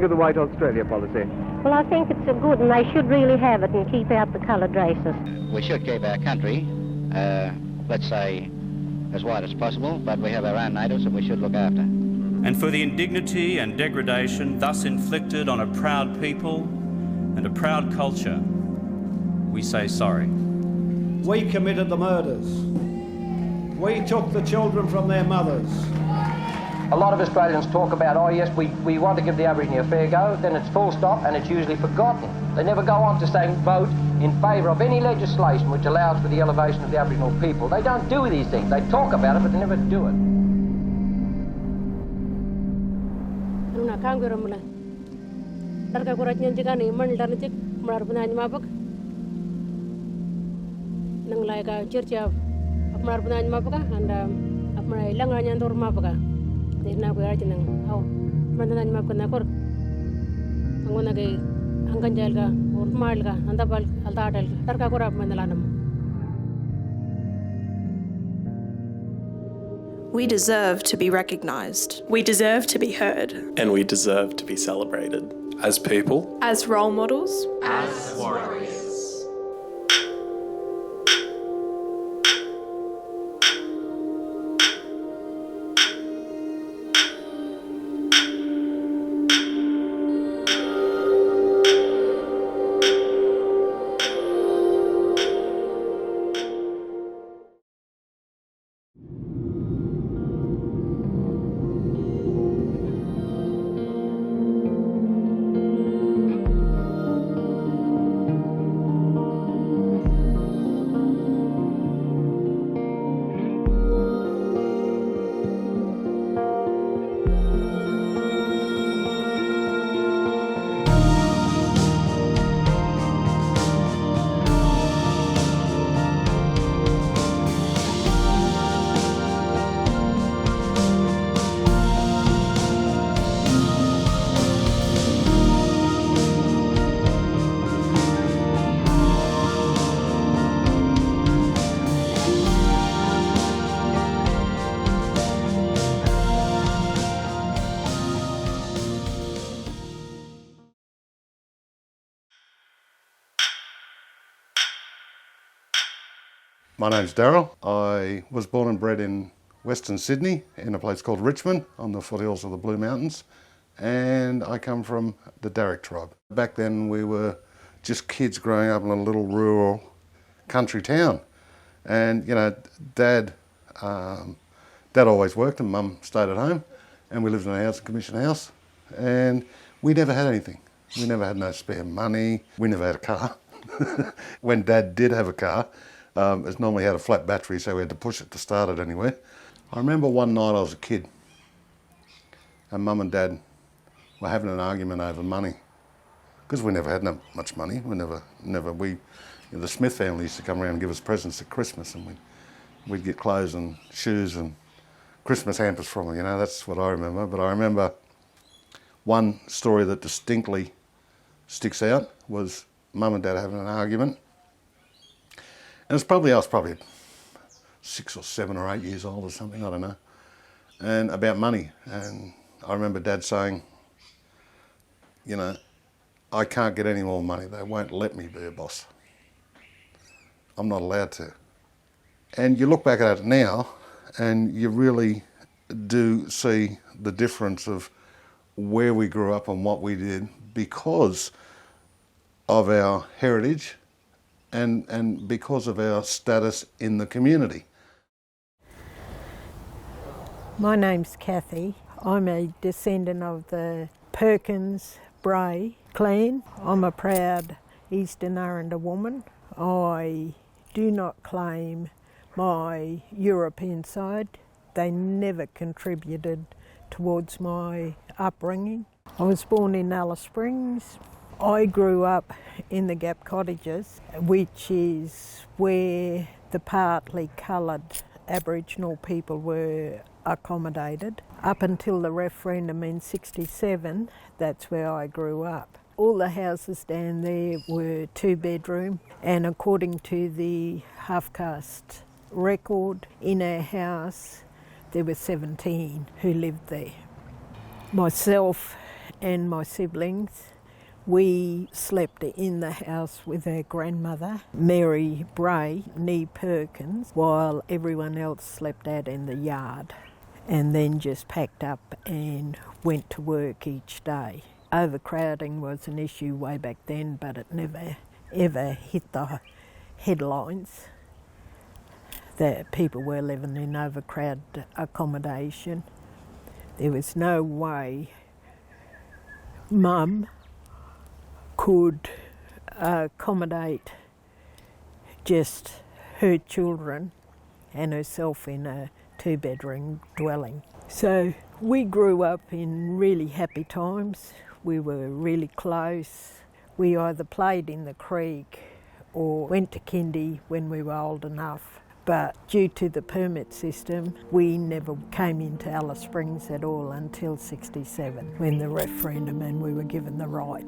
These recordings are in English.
think of the White Australia policy? Well, I think it's good, and they should really have it and keep out the coloured races. We should keep our country, let's say, as white as possible, but we have our own natives that we should look after. And for the indignity and degradation thus inflicted on a proud people and a proud culture, we say sorry. We committed the murders. We took the children from their mothers. A lot of Australians talk about, oh yes, we want to give the Aboriginal a fair go, then it's full stop and it's usually forgotten. They never go on to say vote in favour of any legislation which allows for the elevation of the Aboriginal people. They don't do these things. They talk about it, but they never do it. We deserve to be recognised. We deserve to be heard. And we deserve to be celebrated. As people. As role models. As warriors. My name's Daryl. I was born and bred in Western Sydney in a place called Richmond on the foothills of the Blue Mountains, and I come from the Darug tribe. Back then we were just kids growing up in a little rural country town, and you know, Dad always worked and Mum stayed at home, and we lived in a housing commission house, and we never had anything. We never had no spare money. We never had a car. When Dad did have a car, it normally had a flat battery, so we had to push it to start it anywhere. I remember one night I was a kid and Mum and Dad were having an argument over money, because we never had much money. The Smith family used to come around and give us presents at Christmas, and we'd get clothes and shoes and Christmas hampers from them, you know, that's what I remember. But I remember one story that distinctly sticks out was Mum and Dad having an argument. And I was probably 6 or 7 or 8 years old or something, I don't know, and about money. And I remember Dad saying, you know, I can't get any more money. They won't let me be a boss. I'm not allowed to. And you look back at it now and you really do see the difference of where we grew up and what we did because of our heritage and because of our status in the community. My name's Kathy. I'm a descendant of the Perkins Bray clan. I'm a proud Eastern Arrernte woman. I do not claim my European side. They never contributed towards my upbringing. I was born in Alice Springs. I grew up in the Gap Cottages, which is where the partly coloured Aboriginal people were accommodated. Up until the referendum in '67, that's where I grew up. All the houses down there were 2-bedroom, and according to the half-caste record, in our house there were 17 who lived there. Myself and my siblings, we slept in the house with our grandmother, Mary Bray, nee Perkins, while everyone else slept out in the yard, and then just packed up and went to work each day. Overcrowding was an issue way back then, but it never ever hit the headlines that people were living in overcrowded accommodation. There was no way Mum could accommodate just her children and herself in a 2-bedroom dwelling. So we grew up in really happy times. We were really close. We either played in the creek or went to kindy when we were old enough. But due to the permit system, we never came into Alice Springs at all until 67, when the referendum and we were given the right.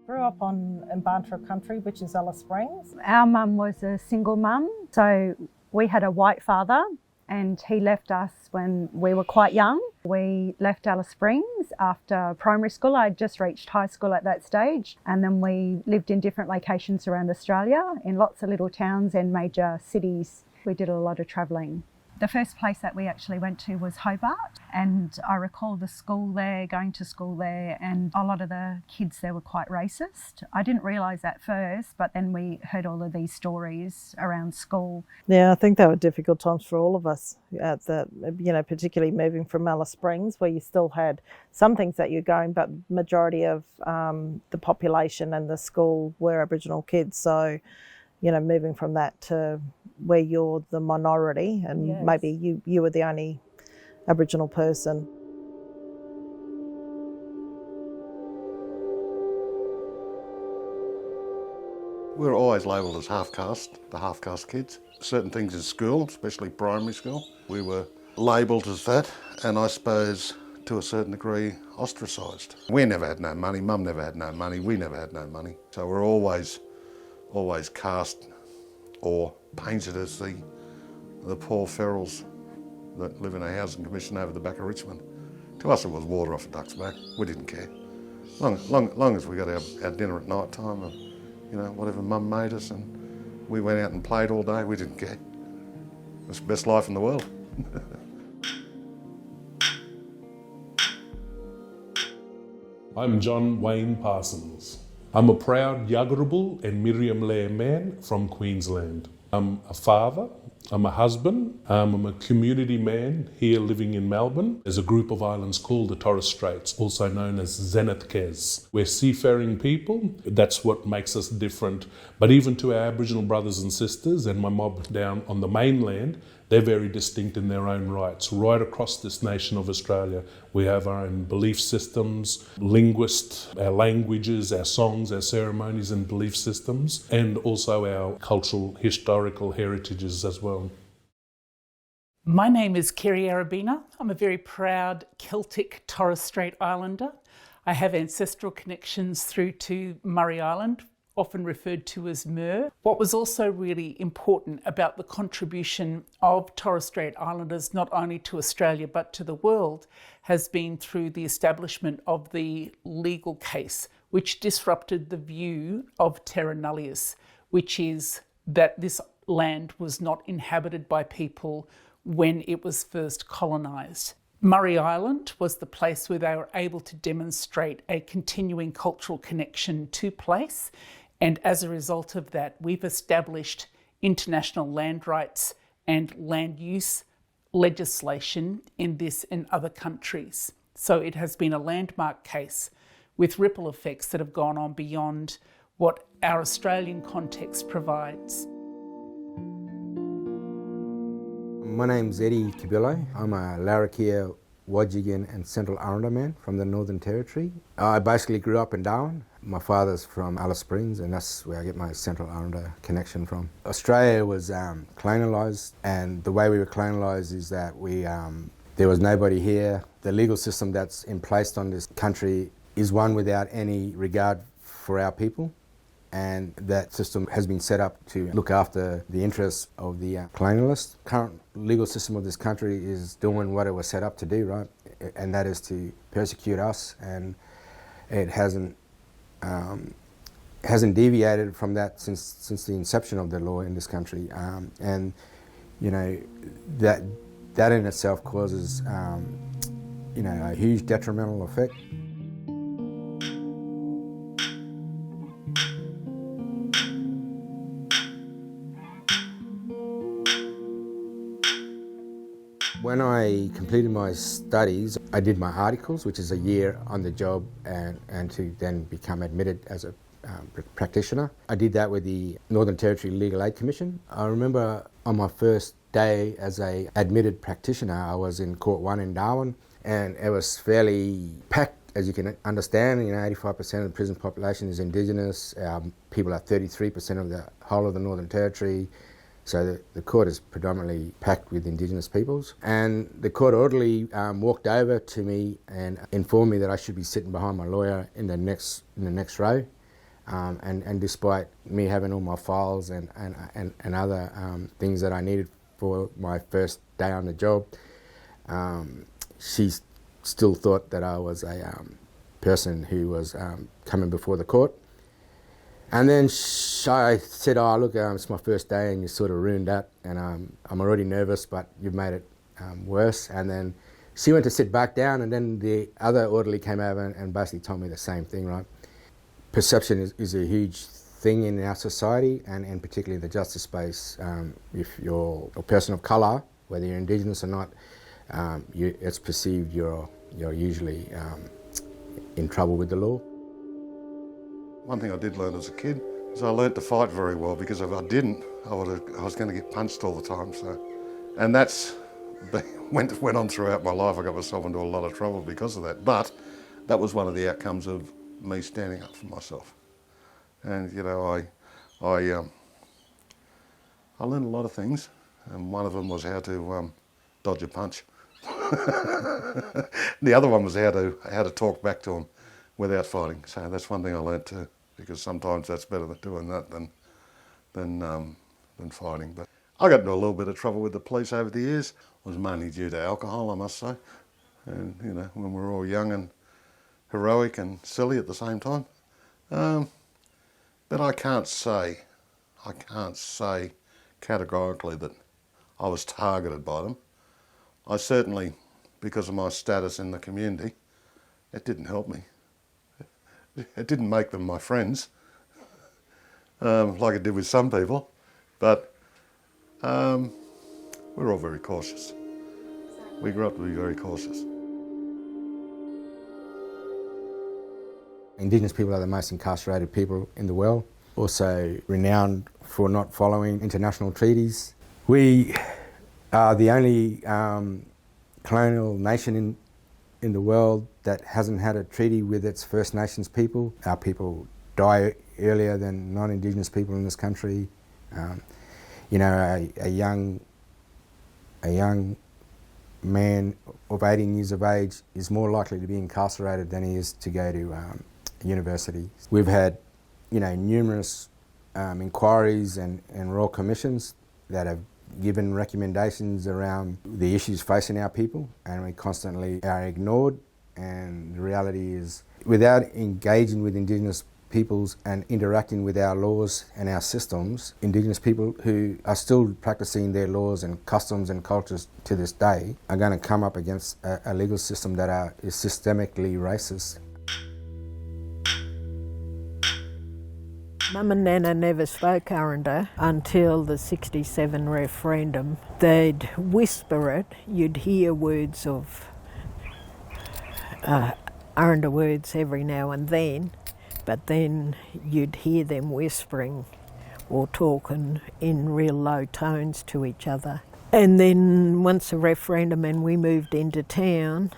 Grew up in Barntra country, which is Alice Springs. Our mum was a single mum, so we had a white father and he left us when we were quite young. We left Alice Springs after primary school. I had just reached high school at that stage, and then we lived in different locations around Australia, in lots of little towns and major cities. We did a lot of travelling. The first place that we actually went to was Hobart, and I recall the school there, going to school there, and a lot of the kids there were quite racist. I didn't realise at first, but then we heard all of these stories around school. Yeah, I think they were difficult times for all of us, particularly moving from Alice Springs, where you still had some things that you're going, but majority of the population and the school were Aboriginal kids. So, moving from that to where you're the minority and yes, maybe you were the only Aboriginal person. We were always labelled as half-caste, the half-caste kids. Certain things in school, especially primary school, we were labelled as that, and I suppose to a certain degree ostracised. We never had no money, Mum never had no money, we never had no money. So we're always cast or painted as the poor ferals that live in a housing commission over the back of Richmond. To us it was water off a duck's back. We didn't care. Long as we got our dinner at night time and whatever Mum made us, and we went out and played all day, we didn't care. It was the best life in the world. I'm John Wayne Parsons. I'm a proud Yagurrabal and Miriam-Lair man from Queensland. I'm a father, I'm a husband, I'm a community man here living in Melbourne. There's a group of islands called the Torres Straits, also known as Zenith-Kes. We're seafaring people, that's what makes us different. But even to our Aboriginal brothers and sisters and my mob down on the mainland, they're very distinct in their own rights. Right across this nation of Australia, we have our own belief systems, linguists, our languages, our songs, our ceremonies and belief systems, and also our cultural, historical heritages as well. My name is Currie Arabina. I'm a very proud Celtic Torres Strait Islander. I have ancestral connections through to Murray Island, often referred to as Mur. What was also really important about the contribution of Torres Strait Islanders, not only to Australia but to the world, has been through the establishment of the legal case, which disrupted the view of terra nullius, which is that this land was not inhabited by people when it was first colonised. Murray Island was the place where they were able to demonstrate a continuing cultural connection to place. And as a result of that, we've established international land rights and land use legislation in this and other countries. So it has been a landmark case with ripple effects that have gone on beyond what our Australian context provides. My name's Eddie Cabillo. I'm a Larrakia, Wajigan and Central Arundel man from the Northern Territory. I basically grew up in Darwin. My father's from Alice Springs, and that's where I get my Central Arundel connection from. Australia was colonialised, and the way we were colonialised is that there was nobody here. The legal system that's in place on this country is one without any regard for our people, and that system has been set up to look after the interests of the colonialists. Current legal system of this country is doing what it was set up to do, right? And that is to persecute us, and it hasn't deviated from that since the inception of the law in this country. And you know, that in itself causes you know, a huge detrimental effect. When I completed my studies, I did my articles, which is a year on the job, and to then become admitted as a practitioner. I did that with the Northern Territory Legal Aid Commission. I remember on my first day as a admitted practitioner, I was in Court 1 in Darwin, and it was fairly packed. As you can understand, you know, 85% of the prison population is Indigenous. People are 33% of the whole of the Northern Territory. So the court is predominantly packed with Indigenous peoples. And the court orderly walked over to me and informed me that I should be sitting behind my lawyer in the next row. And despite me having all my files and other things that I needed for my first day on the job, she still thought that I was a person who was coming before the court. And then I said, oh, look, it's my first day and you sort of ruined that, and I'm already nervous, but you've made it worse. And then she went to sit back down, and then the other orderly came over and basically told me the same thing, right? Perception is a huge thing in our society, and particularly in the justice space. If you're a person of colour, whether you're Indigenous or not, it's perceived you're usually in trouble with the law. One thing I did learn as a kid is I learnt to fight very well, because if I didn't, I was going to get punched all the time. So, and that's went on throughout my life. I got myself into a lot of trouble because of that. But that was one of the outcomes of me standing up for myself. And you know, I learned a lot of things, and one of them was how to dodge a punch. The other one was how to talk back to them without fighting. So that's one thing I learnt too, because sometimes that's better than doing that than fighting. But I got into a little bit of trouble with the police over the years. It was mainly due to alcohol, I must say. And you know, when we were all young and heroic and silly at the same time. But I can't say categorically that I was targeted by them. I certainly, because of my status in the community, it didn't help me. It didn't make them my friends, like it did with some people, but we're all very cautious. We grew up to be very cautious. Indigenous people are the most incarcerated people in the world, also renowned for not following international treaties. We are the only colonial nation in the world that hasn't had a treaty with its First Nations people. Our people die earlier than non-Indigenous people in this country. You know, a young man of 18 years of age is more likely to be incarcerated than he is to go to university. We've had, you know, numerous inquiries and royal commissions that have given recommendations around the issues facing our people, and we constantly are ignored. And the reality is, without engaging with Indigenous peoples and interacting with our laws and our systems, Indigenous people who are still practicing their laws and customs and cultures to this day are going to come up against a legal system that is systemically racist. Mum and Nana never spoke Aranda until the 67 referendum. They'd whisper it, you'd hear words of Aranda words every now and then, but then you'd hear them whispering or talking in real low tones to each other. And then once the referendum and we moved into town,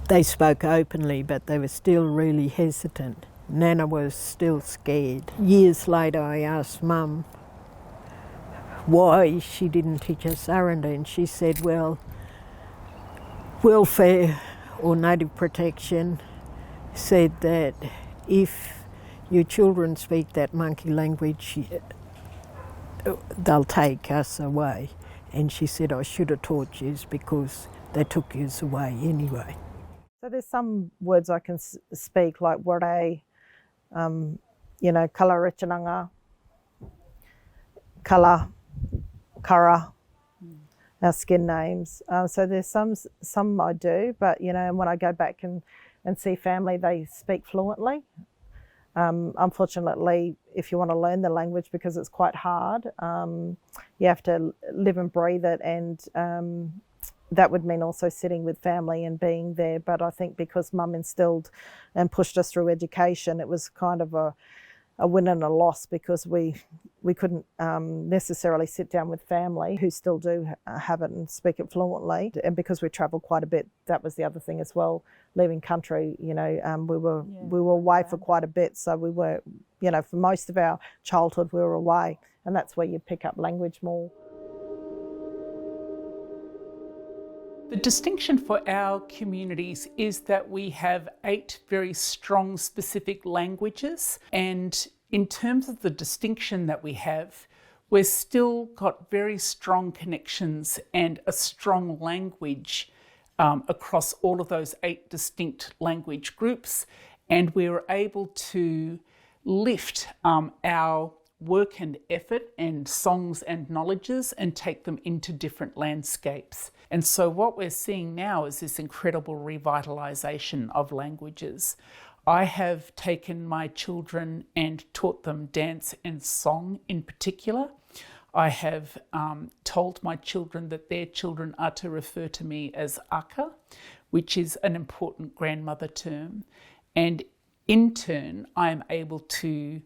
they spoke openly, but they were still really hesitant. Nana was still scared. Years later, I asked Mum why she didn't teach us Aranda, and she said, well, welfare or native protection said that if your children speak that monkey language, they'll take us away. And she said, I should have taught yous because they took yous away anyway. So there's some words I can speak, like ware, kala richananga, kala, kara, our skin names. So there's some I do, but and when I go back and see family, they speak fluently. Unfortunately, if you want to learn the language, because it's quite hard, you have to live and breathe it, and that would mean also sitting with family and being there. But I think because Mum instilled and pushed us through education, it was kind of a win and a loss, because we couldn't necessarily sit down with family who still do have it and speak it fluently. And because we travelled quite a bit, that was the other thing as well. Leaving country, we were away for quite a bit, so we were, for most of our childhood we were away, and that's where you pick up language more. The distinction for our communities is that we have 8 very strong specific languages, and in terms of the distinction that we have, we've still got very strong connections and a strong language across all of those 8 distinct language groups, and we were able to lift our work and effort and songs and knowledges and take them into different landscapes. And so what we're seeing now is this incredible revitalisation of languages. I have taken my children and taught them dance and song in particular. I have told my children that their children are to refer to me as Aka, which is an important grandmother term. And in turn, I am able to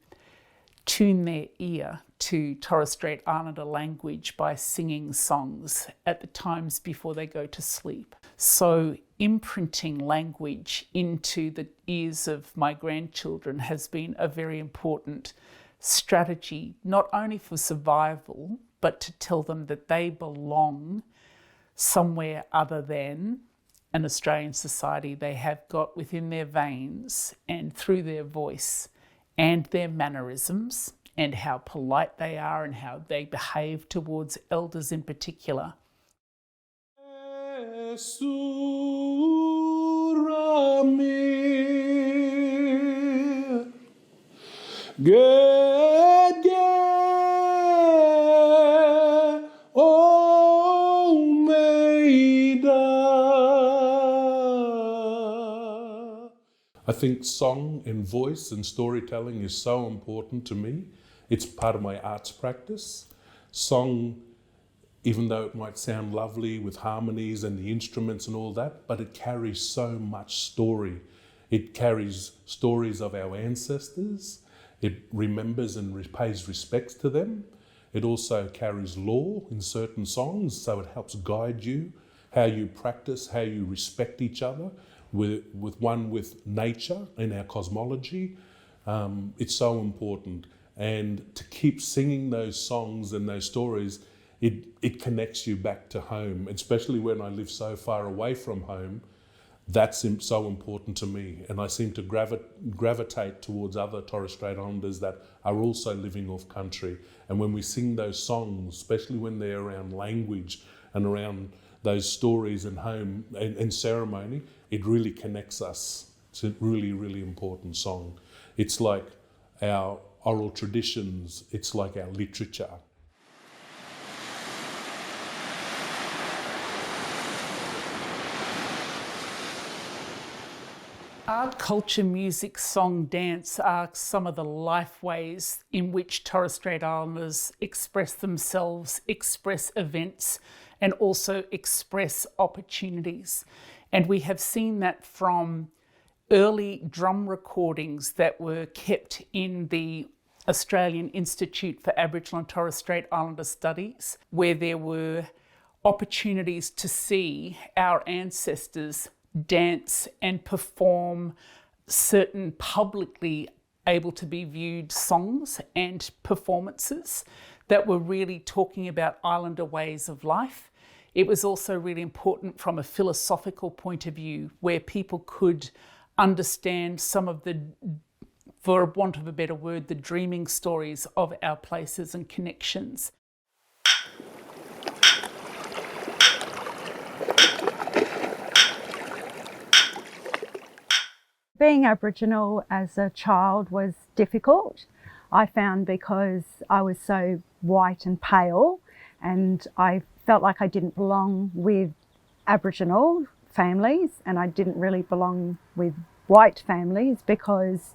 tune their ear to Torres Strait Islander language by singing songs at the times before they go to sleep. So imprinting language into the ears of my grandchildren has been a very important strategy, not only for survival, but to tell them that they belong somewhere other than an Australian society. They have got within their veins and through their voice and their mannerisms and how polite they are and how they behave towards elders in particular. I think song and voice and storytelling is so important to me. It's part of my arts practice. Song, even though it might sound lovely with harmonies and the instruments and all that, but it carries so much story. It carries stories of our ancestors. It remembers and pays respects to them. It also carries law in certain songs, so it helps guide you, how you practice, how you respect each other, with nature and our cosmology. It's so important. And to keep singing those songs and those stories, it connects you back to home, especially when I live so far away from home. That's so important to me, and I seem to gravitate towards other Torres Strait Islanders that are also living off country. And when we sing those songs, especially when they're around language and around those stories and home and ceremony, it really connects us. It's a really, really important song. It's like our oral traditions, it's like our literature. Art, culture, music, song, dance are some of the life ways in which Torres Strait Islanders express themselves, express events, and also express opportunities. And we have seen that from early drum recordings that were kept in the Australian Institute for Aboriginal and Torres Strait Islander Studies, where there were opportunities to see our ancestors dance and perform certain publicly able to be viewed songs and performances that were really talking about Islander ways of life. It was also really important from a philosophical point of view, where people could understand some of the, for want of a better word, the dreaming stories of our places and connections. Being Aboriginal as a child was difficult, I found, because I was so white and pale, and I felt like I didn't belong with Aboriginal families, and I didn't really belong with white families, because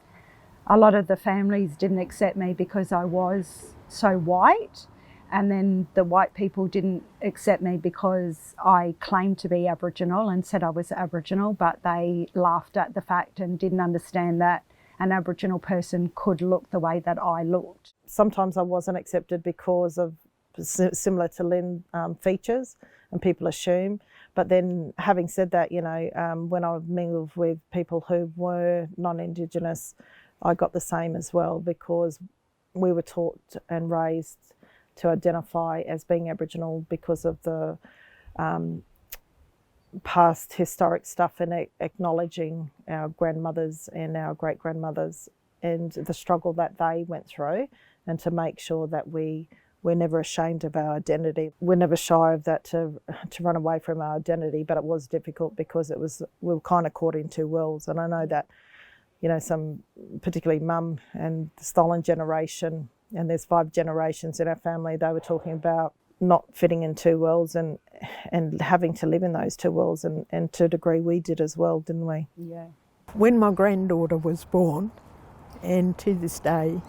a lot of the families didn't accept me because I was so white, and then the white people didn't accept me because I claimed to be Aboriginal and said I was Aboriginal, but they laughed at the fact and didn't understand that an Aboriginal person could look the way that I looked. Sometimes I wasn't accepted because of, similar to Lynn, features, and people assume. But then, having said that, you know, when I mingled with people who were non-Indigenous, I got the same as well, because we were taught and raised to identify as being Aboriginal because of the past historic stuff, and acknowledging our grandmothers and our great-grandmothers and the struggle that they went through, and to make sure that we're never ashamed of our identity. We're never shy of that, to run away from our identity, but it was difficult because we were kind of caught in two worlds. And I know that, you know, some, particularly Mum and the stolen generation, and there's 5 generations in our family, they were talking about not fitting in two worlds and having to live in those two worlds, and to a degree we did as well, didn't we? Yeah. When my granddaughter was born, and to this day,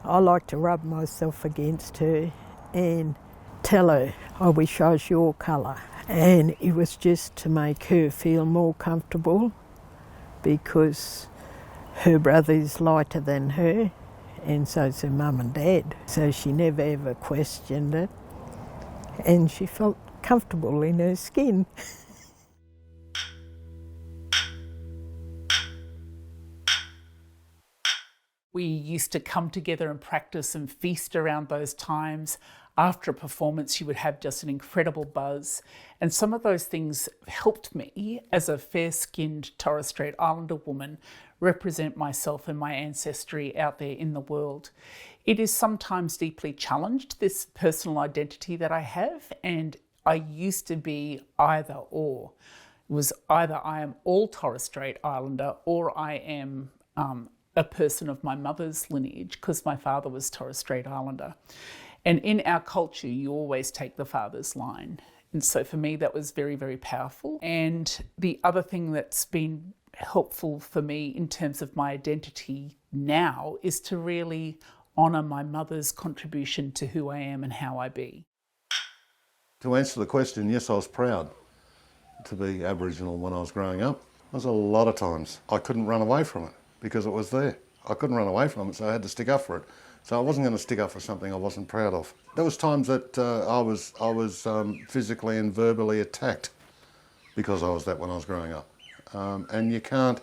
I like to rub myself against her and tell her, I wish I was your colour. And it was just to make her feel more comfortable, because her brother is lighter than her, and so's her mum and dad. So she never ever questioned it, and she felt comfortable in her skin. We used to come together and practice and feast around those times. After a performance, you would have just an incredible buzz. And some of those things helped me, as a fair-skinned Torres Strait Islander woman, represent myself and my ancestry out there in the world. It is sometimes deeply challenged, this personal identity that I have, and I used to be either or. It was either I am all Torres Strait Islander, or I am a person of my mother's lineage, because my father was Torres Strait Islander. And in our culture, you always take the father's line. And so for me, that was very, very powerful. And the other thing that's been helpful for me in terms of my identity now is to really honour my mother's contribution to who I am and how I be. To answer the question, yes, I was proud to be Aboriginal when I was growing up. There was a lot of times I couldn't run away from it because it was there. I couldn't run away from it, so I had to stick up for it. So I wasn't going to stick up for something I wasn't proud of. There was times that I was physically and verbally attacked because I was that when I was growing up. And you can't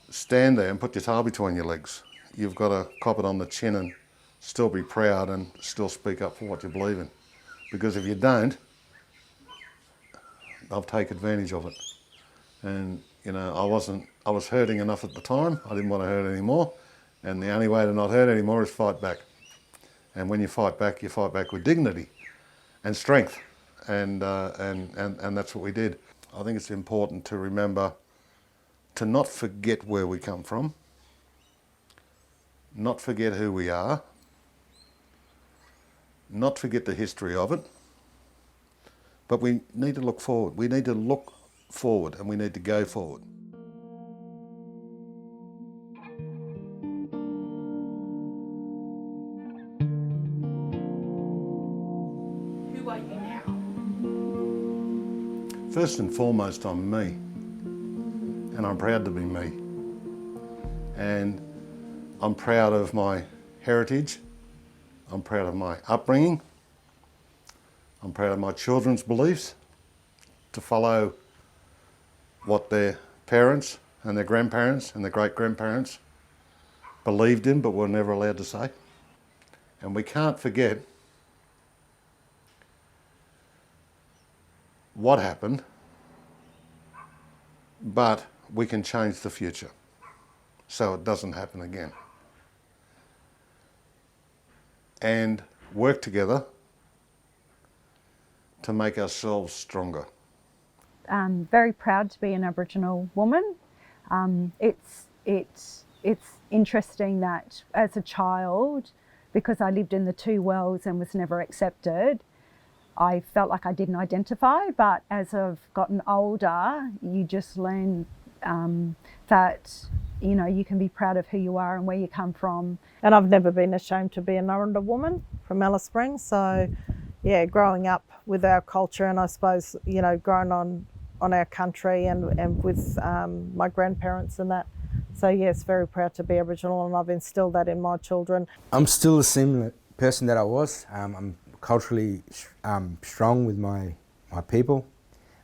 stand there and put your tail between your legs. You've got to cop it on the chin and still be proud and still speak up for what you believe in. Because if you don't, they'll take advantage of it. And, you know, I was hurting enough at the time. I didn't want to hurt anymore. And the only way to not hurt anymore is fight back. And when you fight back with dignity and strength. And that's what we did. I think it's important to remember to not forget where we come from, not forget who we are, not forget the history of it, but we need to look forward. We need to look forward and we need to go forward. Who are you now? First and foremost, I'm me, and I'm proud to be me. And I'm proud of my heritage, I'm proud of my upbringing, I'm proud of my children's beliefs, to follow what their parents and their grandparents and their great-grandparents believed in but were never allowed to say. And we can't forget what happened, but we can change the future so it doesn't happen again. And work together to make ourselves stronger. I'm very proud to be an Aboriginal woman. It's interesting that as a child, because I lived in the two worlds and was never accepted, I felt like I didn't identify, but as I've gotten older, you just learn that, you know, you can be proud of who you are and where you come from. And I've never been ashamed to be a Nurrunda woman from Alice Springs. So, yeah, growing up with our culture, and I suppose, you know, growing on our country and with my grandparents and that. So, yes, very proud to be Aboriginal, and I've instilled that in my children. I'm still the same person that I was. I'm culturally strong with my people.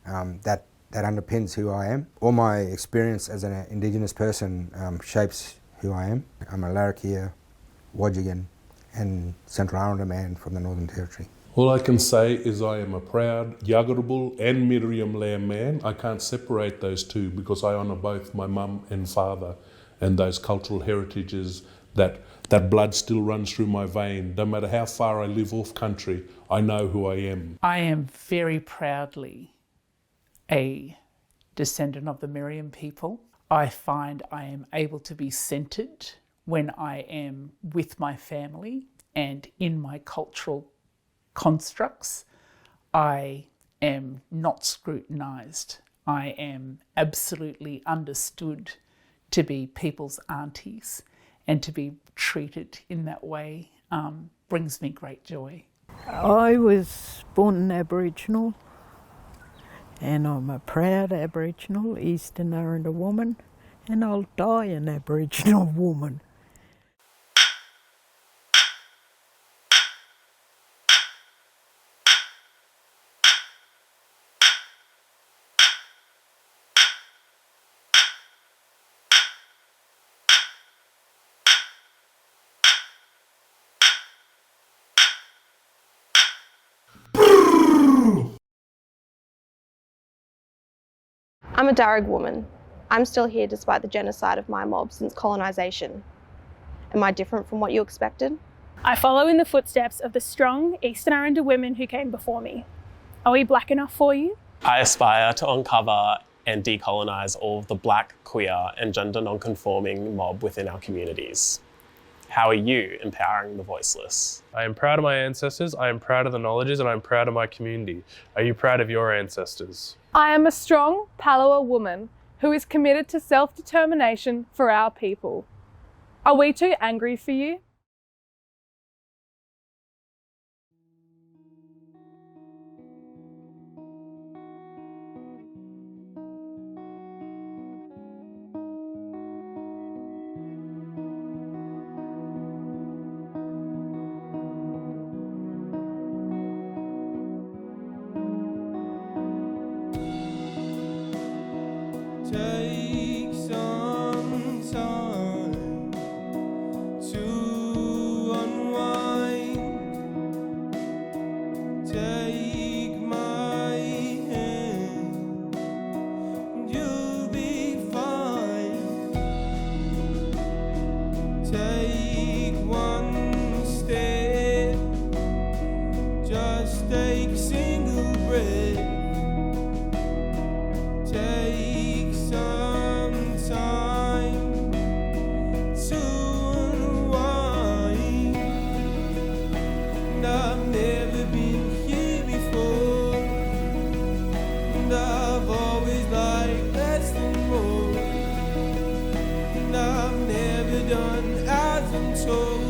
That underpins who I am. All my experience as an Indigenous person shapes who I am. I'm a Larrakia, Wodjigan and Central Islander man from the Northern Territory. All I can say is I am a proud Yuggurabal and Miriam Lamb man. I can't separate those two because I honour both my mum and father and those cultural heritages that blood still runs through my vein. No matter how far I live off country, I know who I am. I am very proudly a descendant of the Miriam people. I find I am able to be centred when I am with my family and in my cultural constructs. I am not scrutinised. I am absolutely understood to be people's aunties, and to be treated in that way brings me great joy. I was born an Aboriginal, and I'm a proud Aboriginal, Eastern Aranda woman, and I'll die an Aboriginal woman. I'm a Darug woman. I'm still here despite the genocide of my mob since colonisation. Am I different from what you expected? I follow in the footsteps of the strong Eastern Aranda women who came before me. Are we black enough for you? I aspire to uncover and decolonise all of the black, queer and gender non-conforming mob within our communities. How are you empowering the voiceless? I am proud of my ancestors, I am proud of the knowledges, and I am proud of my community. Are you proud of your ancestors? I am a strong Palawa woman who is committed to self-determination for our people. Are we too angry for you? Take some time to unwind. Take my hand, you'll be fine. Take one step, just take a single breath. Take some time to unwind. And I've never been here before, and I've always liked less than more, and I've never done as I'm told.